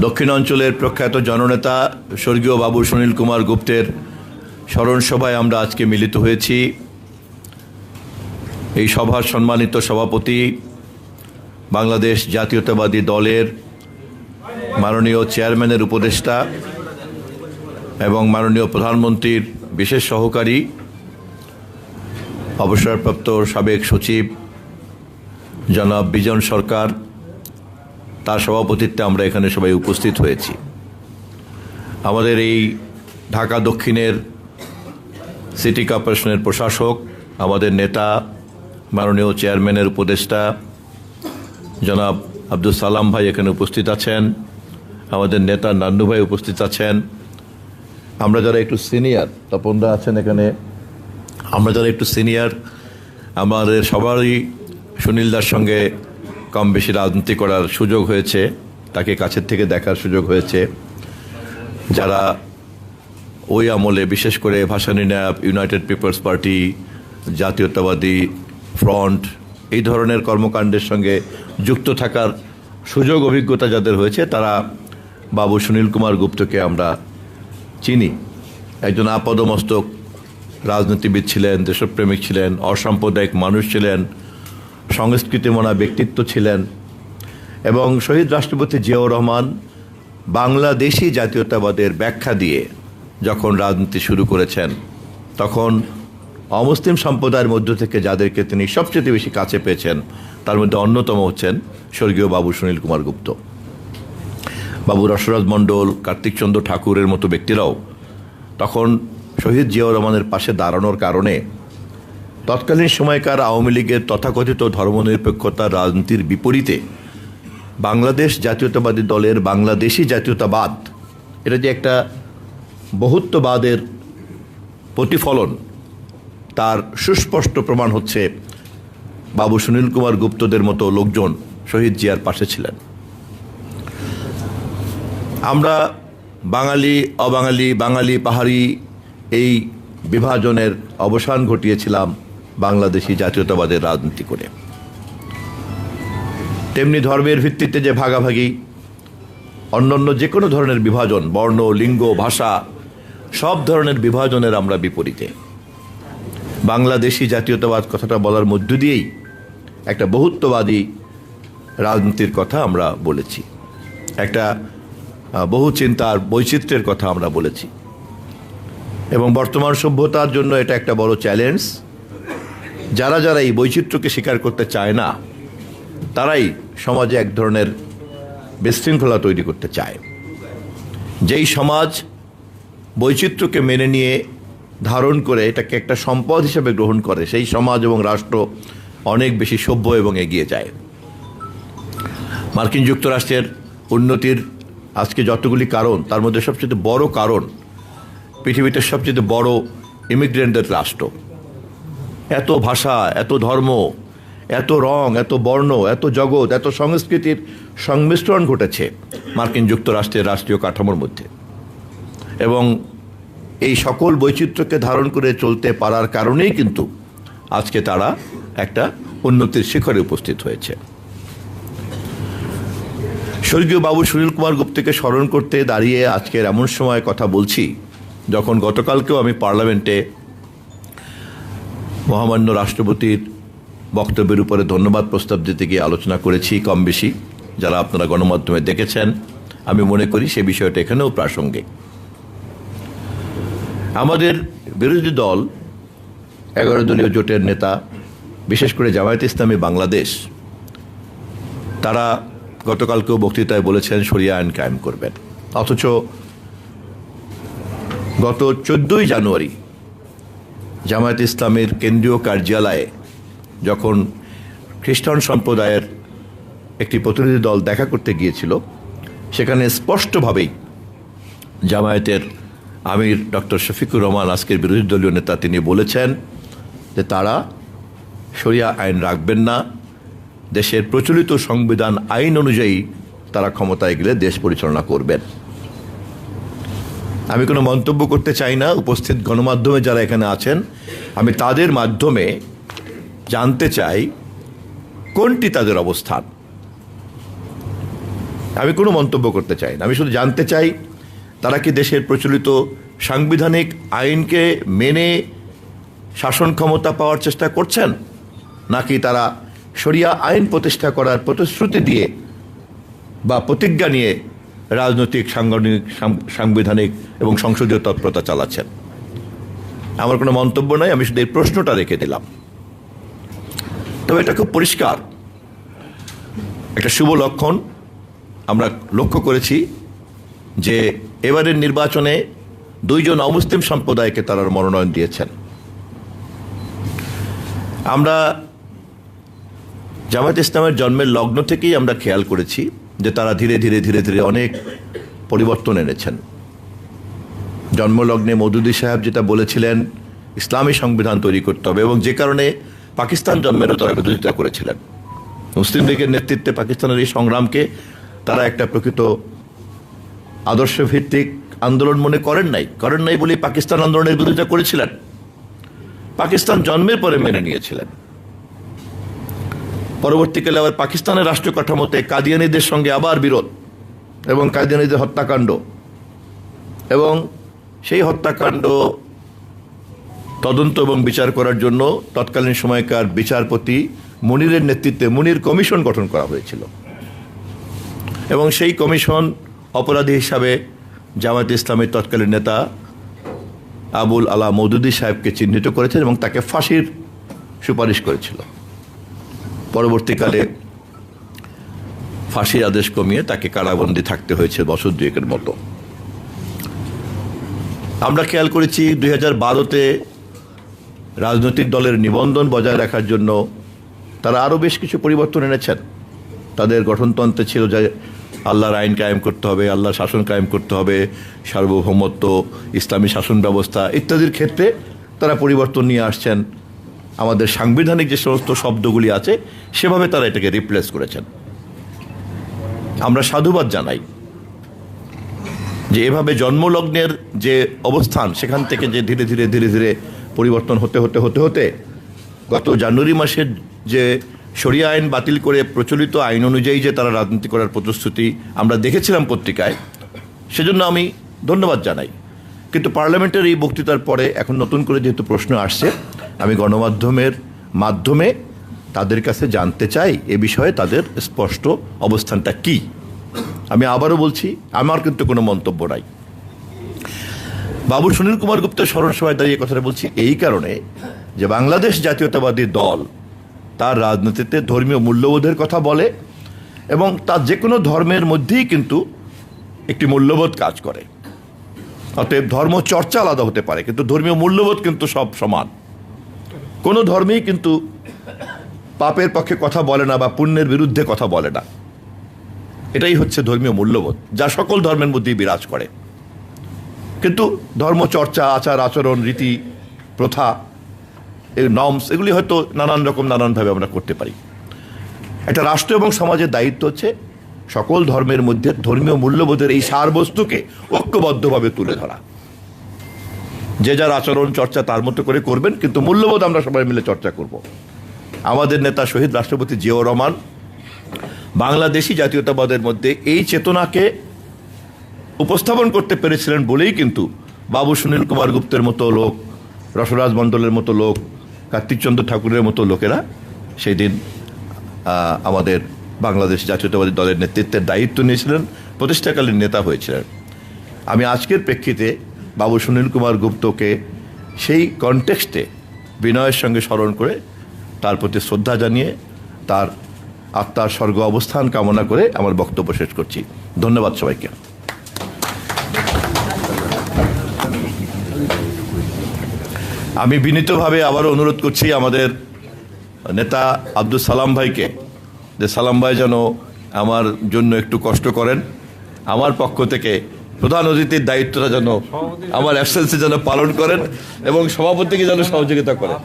দক্ষিণাঞ্চলের প্রখ্যাত জননেতা স্বর্গীয় বাবু সুনীল কুমার গুপ্তের স্মরণ সভায় আমরা আজকে মিলিত হয়েছি। এই সভার সম্মানিত সভাপতি বাংলাদেশ জাতীয়তাবাদী দলের মাননীয় চেয়ারম্যানের উপদেষ্টা এবং মাননীয় প্রধানমন্ত্রীর বিশেষ সহকারী অবসরপ্রাপ্ত সাবেক সচিব জনাব বিজন সরকার, তার সভাপতিত্বে আমরা এখানে সবাই উপস্থিত হয়েছি। আমাদের এই ঢাকা দক্ষিণের সিটি কর্পোরেশনের প্রশাসক, আমাদের নেতা মাননীয় চেয়ারম্যানের উপদেষ্টা জনাব আব্দুল সালাম ভাই এখানে উপস্থিত আছেন, আমাদের নেতা নান্নু ভাই উপস্থিত আছেন, আমরা যারা একটু সিনিয়র, তপনদা আছেন এখানে, আমরা যারা একটু সিনিয়র, আমাদের সবারই সুনীলদার সঙ্গে কম বেশি রাজনীতি করার সুযোগ হয়েছে, তাকে কাছের থেকে দেখার সুযোগ হয়েছে। যারা ওই আমলে বিশেষ করে Bhashani NAP, united people's party, জাতীয়তাবাদী ফ্রন্ট এই ধরনের কর্মকাণ্ডের সঙ্গে যুক্ত থাকার সুযোগ অভিজ্ঞতা যাদের হয়েছে, তারা বাবু সুনীল কুমার গুপ্তকে আমরা চিনি। একজন আপাদমস্তক রাজনীতিবিদ ছিলেন, দেশপ্রেমিক ছিলেন, অসাম্প্রদায়িক মানুষ ছিলেন, সংস্কৃতিমনা ব্যক্তিত্ব ছিলেন এবং শহীদ রাষ্ট্রপতি জিয়াউর রহমান বাংলাদেশি জাতীয়তাবাদের ব্যাখ্যা দিয়ে যখন রাজনীতি শুরু করেছেন, তখন অমুসলিম সম্প্রদায়ের মধ্য থেকে যাদেরকে তিনি সবচেয়ে বেশি কাছে পেয়েছেন, তার মধ্যে অন্যতম হচ্ছেন স্বর্গীয় বাবু সুনীল কুমার গুপ্ত। বাবু রসরাজ মণ্ডল, কার্তিকচন্দ্র ঠাকুরের মতো ব্যক্তিরাও তখন শহীদ জিয়াউর রহমানের পাশে দাঁড়ানোর কারণে তৎকালীন সময়কার আওয়ামী লীগের তথাকথিত ধর্মনিরপেক্ষতার রাজনীতির বিপরীতে বাংলাদেশ জাতীয়তাবাদী দলের বাংলাদেশি জাতীয়তাবাদ, এটা যে একটা বহুত্ববাদের প্রতিফলন, তার সুস্পষ্ট প্রমাণ হচ্ছে বাবু সুনীল কুমার গুপ্তদের মতো লোকজন শহীদ জিয়ার পাশে ছিলেন। আমরা বাঙালি অবাঙালি, বাঙালি পাহাড়ি এই বিভাজনের অবসান ঘটিয়েছিলাম বাংলাদেশি জাতীয়তাবাদের রাজনীতি করে। তেমনি ধর্মের ভিত্তিতে যে ভাগাভাগি, অন্যান্য যে কোনো ধরনের বিভাজন, বর্ণ, লিঙ্গ, ভাষা, সব ধরনের বিভাজনের আমরা বিপরীতে। বাংলাদেশি জাতীয়তাবাদ কথাটা বলার মধ্য দিয়েই একটা বহুত্ববাদী রাজনীতির কথা আমরা বলেছি, একটা বহু চিন্তার বৈচিত্র্যের কথা আমরা বলেছি এবং বর্তমান সভ্যতার জন্য এটা একটা বড় চ্যালেঞ্জ। যারা যারা এই বৈচিত্র্যকে স্বীকার করতে চায় না, তারাই সমাজে এক ধরনের বিশৃঙ্খলা তৈরি করতে চায়। যেই সমাজ বৈচিত্র্যকে মেনে নিয়ে ধারণ করে এটাকে একটা সম্পদ হিসেবে গ্রহণ করে, সেই সমাজ এবং রাষ্ট্র অনেক বেশি সভ্য এবং এগিয়ে যায়। মার্কিন যুক্তরাষ্ট্রের উন্নতির আজকে যতগুলি কারণ, তার মধ্যে সবচেয়ে বড় কারণ পৃথিবীতে সবচেয়ে বড় ইমিগ্রেন্টদের রাষ্ট্র। এত ভাষা, এত ধর্ম, এত রং, এত বর্ণ, এত জগৎ, এত সংস্কৃতির সংমিশ্রণ ঘটেছে মার্কিন যুক্তরাষ্ট্রের রাষ্ট্রীয় কাঠামোর মধ্যে এবং এই সকল বৈচিত্র্যকে ধারণ করে চলতে পারার কারণেই কিন্তু আজকে তারা একটা উন্নতির শিখরে উপস্থিত হয়েছে। স্বর্গীয় বাবু সুনীল কুমার গুপ্তকে স্মরণ করতে দাঁড়িয়ে আজকের এমন সময় কথা বলছি যখন গতকালকেও আমি পার্লামেন্টে মহামান্য রাষ্ট্রপতির বক্তব্যের উপরে ধন্যবাদ প্রস্তাব দিতে গিয়ে আলোচনা করেছি কম বেশি, যারা আপনারা গণমাধ্যমে দেখেছেন। আমি মনে করি সে বিষয়টা এখানেও প্রাসঙ্গিক। আমাদের বিরোধী দল 11 দলীয় জোটের নেতা, বিশেষ করে জামায়াতে ইসলামী বাংলাদেশ, তারা গতকালকেও বক্তৃতায় বলেছেন শরিয়া আইন কায়েম করবেন, অথচ গত 14ই জানুয়ারি জামায়াতে ইসলামের কেন্দ্রীয় কার্যালয়ে যখন খ্রিস্টান সম্প্রদায়ের একটি প্রতিনিধি দল দেখা করতে গিয়েছিল, সেখানে স্পষ্টভাবেই জামায়াতের আমির ডক্টর শফিকুর রহমান, আজকের বিরোধী দলীয় নেতা, তিনি বলেছেন যে তারা শরিয়া আইন রাখবেন না, দেশের প্রচলিত সংবিধান আইন অনুযায়ী তারা ক্ষমতায় গেলে দেশ পরিচালনা করবেন। আমি কোনো মন্তব্য করতে চাই না, উপস্থিত গণমাধ্যমে যারা এখানে আছেন, আমি তাদের মাধ্যমে জানতে চাই কোনটি তাদের অবস্থান। আমি কোনো মন্তব্য করতে চাই না। আমি শুধু জানতে চাই তারা কি দেশের প্রচলিত সাংবিধানিক আইনকে মেনে শাসন ক্ষমতা পাওয়ার চেষ্টা করছেন, নাকি তারা শরিয়া আইন প্রতিষ্ঠা করার প্রতিশ্রুতি দিয়ে বা প্রতিজ্ঞা নিয়ে রাজনৈতিক সাংবিধানিক এবং সংসদীয় তৎপরতা চালাচ্ছেন। আমার কোনো মন্তব্য নাই, আমি শুধু এই প্রশ্নটা রেখে দিলাম। তবে এটা খুব পরিষ্কার একটা শুভ লক্ষণ। আমরা লক্ষ্য করেছি যে এবারের নির্বাচনে 2 জন অমুসলিম সম্প্রদায়কে তারা মনোনয়ন দিয়েছেন। আমরা জামায়াত ইসলামের জন্মের লগ্ন থেকেই আমরা খেয়াল করেছি যে তারা ধীরে ধীরে অনেক পরিবর্তন এনেছেন। জন্মলগ্নে মওদুদী সাহেব যেটা বলেছিলেন ইসলামী সংবিধান তৈরি করতে হবে, এবং যে কারণে পাকিস্তান জন্মেরও তারা বিরোধিতা করেছিলেন। মুসলিম লীগের নেতৃত্বে পাকিস্তানের এই সংগ্রামকে তারা একটা প্রকৃত আদর্শভিত্তিক আন্দোলন মনে করেন নাই বলেই পাকিস্তান আন্দোলনের বিরোধিতা করেছিলেন। পাকিস্তান জন্মের পরে মেনে নিয়েছিলেন। পরবর্তীকালে আবার পাকিস্তানের রাষ্ট্র কাঠামোতে কাদিয়ানীদের সঙ্গে আবার বিরোধ এবং কাদিয়ানীদের হত্যাকাণ্ড, এবং সেই হত্যাকাণ্ড তদন্ত এবং বিচার করার জন্য তৎকালীন সময়কার বিচারপতি মুনিরের নেতৃত্বে মুনির কমিশন গঠন করা হয়েছিল, এবং সেই কমিশন অপরাধী হিসাবে জামায়াত ইসলামের তৎকালীন নেতা আবুল আলা মওদুদী সাহেবকে চিহ্নিত করেছেন এবং তাকে ফাঁসির সুপারিশ করেছিল। পরবর্তীকালে ফাঁসির আদেশ কমিয়ে তাকে কারাবন্দী থাকতে হয়েছে বছর 2-এর মতো। আমরা খেয়াল করেছি 2012-তে রাজনৈতিক দলের নিবন্ধন বজায় রাখার জন্য তারা আরও বেশ কিছু পরিবর্তন এনেছেন। তাদের গঠনতন্ত্রে ছিল যে আল্লাহর আইন কায়েম করতে হবে, আল্লাহর শাসন কায়েম করতে হবে, সার্বভৌমত্ব, ইসলামী শাসন ব্যবস্থা ইত্যাদির ক্ষেত্রে তারা পরিবর্তন নিয়ে আসছেন। আমাদের সাংবিধানিক যে সমস্ত শব্দগুলি আছে সেভাবে তারা এটাকে রিপ্লেস করেছেন। আমরা সাধুবাদ জানাই যে এভাবে জন্মলগ্নের যে অবস্থান সেখান থেকে যে ধীরে ধীরে পরিবর্তন হতে গত জানুয়ারি মাসের যে শরিয়া আইন বাতিল করে প্রচলিত আইন অনুযায়ী যে তারা রাজনীতি করার প্রতিশ্রুতি আমরা দেখেছিলাম পত্রিকায়, সেজন্য আমি ধন্যবাদ জানাই। কিন্তু পার্লামেন্টের এই বক্তৃতার পরে এখন নতুন করে যেহেতু প্রশ্ন আসছে, আমি গণমাধ্যমের মাধ্যমে তাদের কাছে জানতে চাই এ বিষয়ে তাদের স্পষ্ট অবস্থানটা কি। আমি আবারও বলছি, আমার কিন্তু কোনো মন্তব্য নাই। বাবু সুনীল কুমার গুপ্তের স্মরণ সভায় দাঁড়িয়ে কথাটা বলছি এই কারণে যে বাংলাদেশ জাতীয়তাবাদী দল তার রাজনীতিতে ধর্মীয় মূল্যবোধের কথা বলে, এবং তার যে কোনো ধর্মের মধ্যেই কিন্তু একটি মূল্যবোধ কাজ করে। অতএব ধর্ম চর্চা আলাদা হতে পারে, কিন্তু ধর্মীয় মূল্যবোধ কিন্তু সব সমান। কোনো ধর্মেই কিন্তু পাপের পক্ষে কথা বলে না বা পুণ্যের বিরুদ্ধে কথা বলে না। এটাই হচ্ছে ধর্মীয় মূল্যবোধ, যা সকল ধর্মের মধ্যেই বিরাজ করে। কিন্তু ধর্ম চর্চা, আচার আচরণ, রীতি প্রথা, এই নর্মস, এগুলি হয়তো নানানভাবে আমরা করতে পারি। একটা রাষ্ট্র এবং সমাজের দায়িত্ব হচ্ছে সকল ধর্মের মধ্যে ধর্মীয় মূল্যবোধের এই সারবস্তুকে ঐক্যবদ্ধভাবে তুলে ধরা। যে যার আচরণ চর্চা তার মতো করে করবেন, কিন্তু মূল্যবোধ আমরা সবাই মিলে চর্চা করব। আমাদের নেতা শহীদ রাষ্ট্রপতি জিয়াউর রহমান বাংলাদেশি জাতীয়তাবাদের মধ্যে এই চেতনাকে উপস্থাপন করতে পেরেছিলেন বলেই কিন্তু বাবু সুনীল কুমার গুপ্তের মতো লোক, রসরাজ মণ্ডলের মতো লোক, কার্তিকচন্দ্র ঠাকুরের মতো লোকেরা সেই দিন আমাদের বাংলাদেশ জাতীয়তাবাদী দলের নেতৃত্বের দায়িত্ব নিয়েছিলেন, প্রতিষ্ঠাকালীন নেতা হয়েছিলেন। আমি আজকের প্রেক্ষিতে বাবু সুনীল কুমার গুপ্তকে সেই কনটেক্সটে বিনয়ের সঙ্গে স্মরণ করে তার প্রতি শ্রদ্ধা জানিয়ে তার আত্মার স্বর্গ অবস্থান কামনা করে আমার বক্তব্য শেষ করছি। ধন্যবাদ সবাইকে। আমি বিনীতভাবে আবারও অনুরোধ করছি আমাদের নেতা আব্দুল সালাম ভাইকে, যে সালাম ভাই যেন আমার জন্য একটু কষ্ট করেন, আমার পক্ষ থেকে প্রধান অতিথির দায়িত্বটা যেন আমার অ্যাবসেন্সে যেন পালন করেন এবং সভাপতিকে যেন সহযোগিতা করেন।